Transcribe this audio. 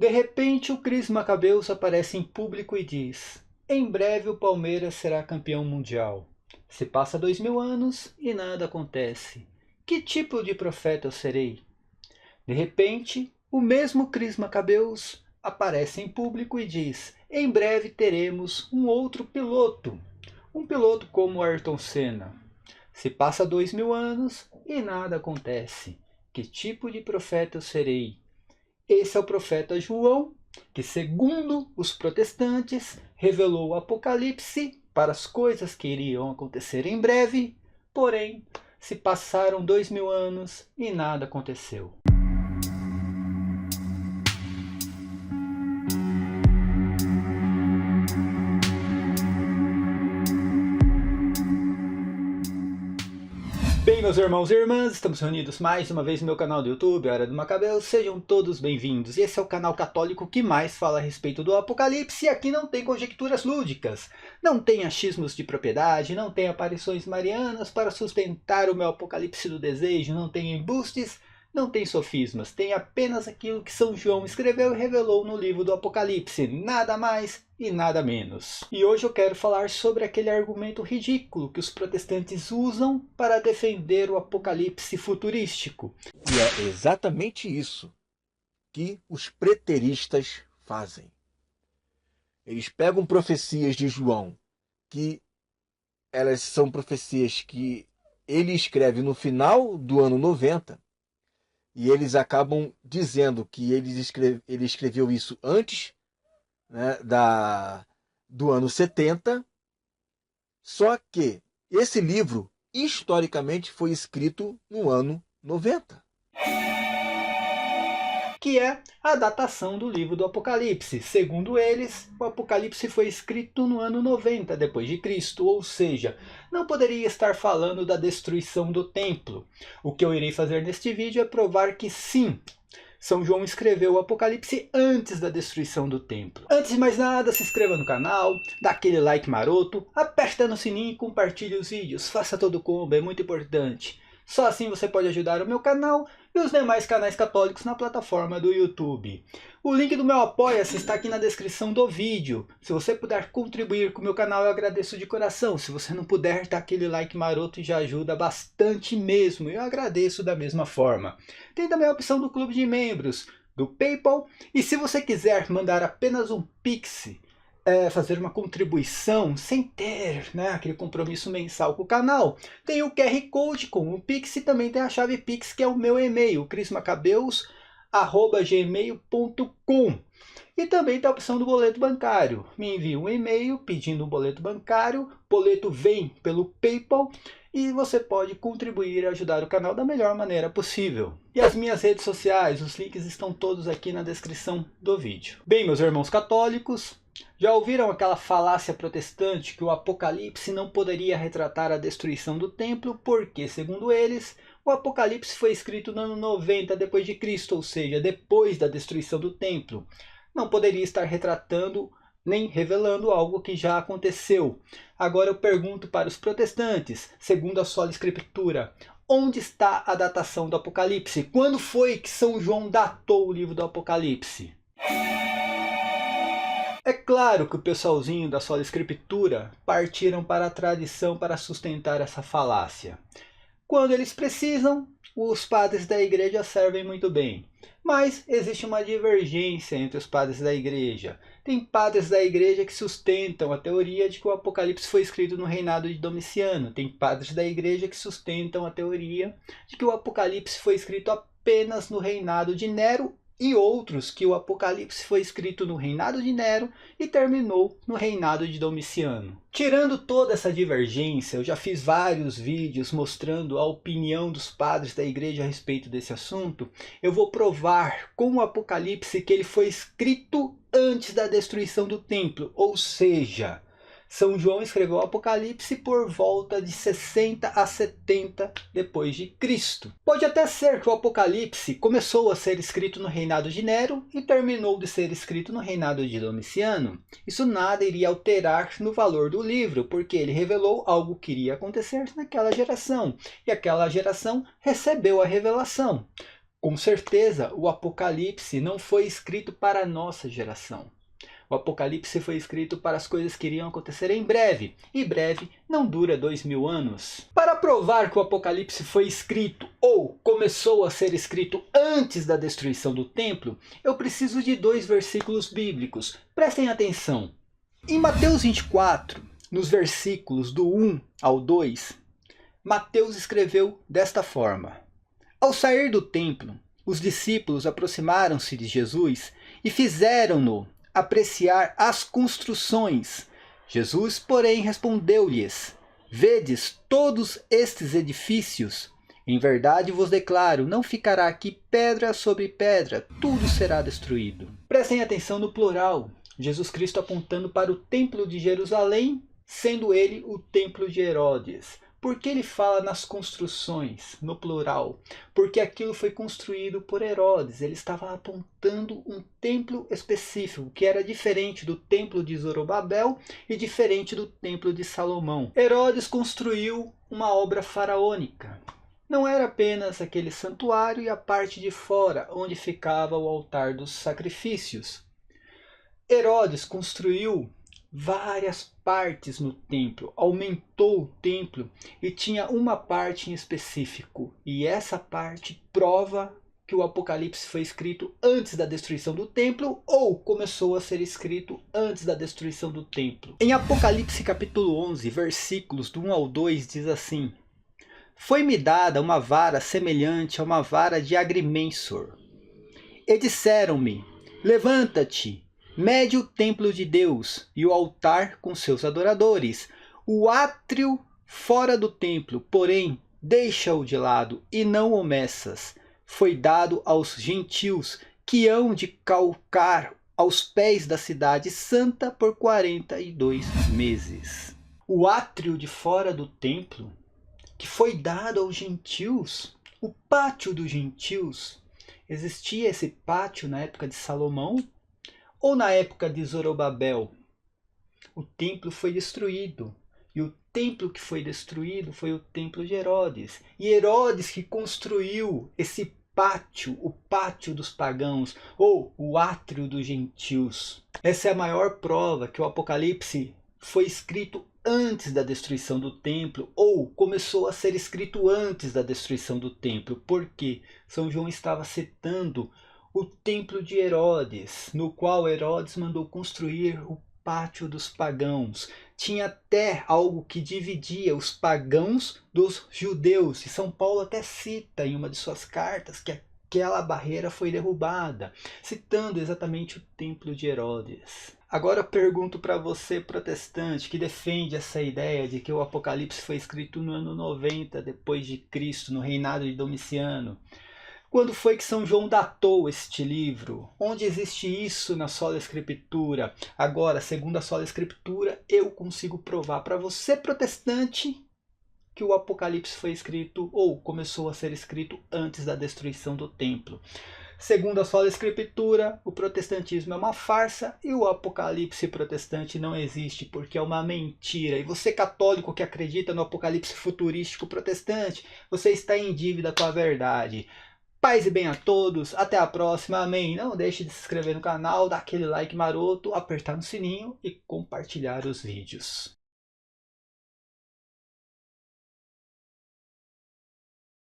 De repente, o Cris Macabeus aparece em público e diz: em breve o Palmeiras será campeão mundial. Se passa 2000 anos e nada acontece. Que tipo de profeta eu serei? De repente, o mesmo Cris Macabeus aparece em público e diz: em breve teremos um outro piloto. Um piloto como Ayrton Senna. Se passa 2000 anos e nada acontece. Que tipo de profeta eu serei? Esse é o profeta João, que segundo os protestantes, revelou o Apocalipse para as coisas que iriam acontecer em breve, porém, se passaram 2000 anos e nada aconteceu. Bem, meus irmãos e irmãs, estamos reunidos mais uma vez no meu canal do YouTube, Hora do Macabeu. Sejam todos bem-vindos. Esse é o canal católico que mais fala a respeito do Apocalipse, e aqui não tem conjecturas lúdicas, não tem achismos de propriedade, não tem aparições marianas para sustentar o meu Apocalipse do desejo, não tem embustes, não tem sofismas, tem apenas aquilo que São João escreveu e revelou no livro do Apocalipse, nada mais e nada menos. E hoje eu quero falar sobre aquele argumento ridículo que os protestantes usam para defender o Apocalipse futurístico. E é exatamente isso que os preteristas fazem. Eles pegam profecias de João, que elas são profecias que ele escreve no final do ano 90, e eles acabam dizendo que ele escreveu isso antes, né, do ano 70, só que esse livro, historicamente, foi escrito no ano 90. Que é a datação do livro do Apocalipse. Segundo eles, o Apocalipse foi escrito no ano 90 depois de Cristo, ou seja, não poderia estar falando da destruição do templo. O que eu irei fazer neste vídeo é provar que sim, São João escreveu o Apocalipse antes da destruição do templo. Antes de mais nada, se inscreva no canal, dá aquele like maroto, aperta no sininho e compartilhe os vídeos. Faça todo o combo, é muito importante. Só assim você pode ajudar o meu canal e os demais canais católicos na plataforma do YouTube. O link do meu Apoia-se está aqui na descrição do vídeo. Se você puder contribuir com o meu canal, eu agradeço de coração. Se você não puder, dá aquele like maroto e já ajuda bastante mesmo. Eu agradeço da mesma forma. Tem também a opção do clube de membros, do PayPal. E se você quiser mandar apenas um Pix, fazer uma contribuição sem ter, né, aquele compromisso mensal com o canal, tem o QR Code com o Pix e também tem a chave Pix, que é o meu e-mail, crismacabeus@gmail.com. E também tem a opção do boleto bancário. Me envia um e-mail pedindo um boleto bancário, o boleto vem pelo PayPal e você pode contribuir e ajudar o canal da melhor maneira possível. E as minhas redes sociais, os links estão todos aqui na descrição do vídeo. Bem, meus irmãos católicos, já ouviram aquela falácia protestante que o Apocalipse não poderia retratar a destruição do templo porque, segundo eles, o Apocalipse foi escrito no ano 90 depois de Cristo, ou seja, depois da destruição do templo. Não poderia estar retratando nem revelando algo que já aconteceu. Agora eu pergunto para os protestantes, segundo a sola Escritura, onde está a datação do Apocalipse? Quando foi que São João datou o livro do Apocalipse? É claro que o pessoalzinho da sola Escritura partiram para a tradição para sustentar essa falácia. Quando eles precisam, os padres da igreja servem muito bem. Mas existe uma divergência entre os padres da igreja. Tem padres da igreja que sustentam a teoria de que o Apocalipse foi escrito no reinado de Domiciano. Tem padres da igreja que sustentam a teoria de que o Apocalipse foi escrito apenas no reinado de Nero, e outros que o Apocalipse foi escrito no reinado de Nero e terminou no reinado de Domiciano. Tirando toda essa divergência, eu já fiz vários vídeos mostrando a opinião dos padres da igreja a respeito desse assunto. Eu vou provar com o Apocalipse que ele foi escrito antes da destruição do templo, ou seja, São João escreveu o Apocalipse por volta de 60 a 70 depois de Cristo. Pode até ser que o Apocalipse começou a ser escrito no reinado de Nero e terminou de ser escrito no reinado de Domiciano. Isso nada iria alterar no valor do livro, porque ele revelou algo que iria acontecer naquela geração, e aquela geração recebeu a revelação. Com certeza, o Apocalipse não foi escrito para a nossa geração. O Apocalipse foi escrito para as coisas que iriam acontecer em breve, e breve não dura 2000 anos. Para provar que o Apocalipse foi escrito ou começou a ser escrito antes da destruição do templo, eu preciso de 2 versículos bíblicos. Prestem atenção. Em Mateus 24, nos versículos do 1 ao 2, Mateus escreveu desta forma: Ao sair do templo, os discípulos aproximaram-se de Jesus e fizeram-no apreciar as construções. Jesus, porém, respondeu-lhes: Vedes todos estes edifícios? Em verdade vos declaro, não ficará aqui pedra sobre pedra, tudo será destruído. Prestem atenção no plural. Jesus Cristo apontando para o templo de Jerusalém, sendo ele o templo de Herodes. Por que ele fala nas construções, no plural? Porque aquilo foi construído por Herodes. Ele estava apontando um templo específico, que era diferente do templo de Zorobabel e diferente do templo de Salomão. Herodes construiu uma obra faraônica. Não era apenas aquele santuário e a parte de fora, onde ficava o altar dos sacrifícios. Herodes construiu várias partes no templo, aumentou o templo e tinha uma parte em específico. E essa parte prova que o Apocalipse foi escrito antes da destruição do templo ou começou a ser escrito antes da destruição do templo. Em Apocalipse capítulo 11, versículos do 1 ao 2 diz assim: Foi-me dada uma vara semelhante a uma vara de agrimensor. E disseram-me: Levanta-te, mede o templo de Deus e o altar com seus adoradores, o átrio fora do templo, porém, deixa-o de lado e não o meças. Foi dado aos gentios que hão de calcar aos pés da cidade santa por 42 meses. O átrio de fora do templo, que foi dado aos gentios, o pátio dos gentios. Existia esse pátio na época de Salomão ou na época de Zorobabel? O templo foi destruído. E o templo que foi destruído foi o templo de Herodes. E Herodes que construiu esse pátio, o pátio dos pagãos, ou o átrio dos gentios. Essa é a maior prova que o Apocalipse foi escrito antes da destruição do templo, ou começou a ser escrito antes da destruição do templo. Por quê? São João estava citando o templo de Herodes, no qual Herodes mandou construir o pátio dos pagãos. Tinha até algo que dividia os pagãos dos judeus. E São Paulo até cita em uma de suas cartas que aquela barreira foi derrubada, citando exatamente o templo de Herodes. Agora eu pergunto para você, protestante, que defende essa ideia de que o Apocalipse foi escrito no ano 90 depois de Cristo, no reinado de Domiciano. Quando foi que São João datou este livro? Onde existe isso na Sola Escritura? Agora, segundo a Sola Escritura, eu consigo provar para você, protestante, que o Apocalipse foi escrito ou começou a ser escrito antes da destruição do templo. Segundo a Sola Escritura, o protestantismo é uma farsa e o Apocalipse protestante não existe porque é uma mentira. E você, católico que acredita no Apocalipse futurístico protestante, você está em dívida com a verdade. Paz e bem a todos, até a próxima, amém. Não deixe de se inscrever no canal, dar aquele like maroto, apertar no sininho e compartilhar os vídeos.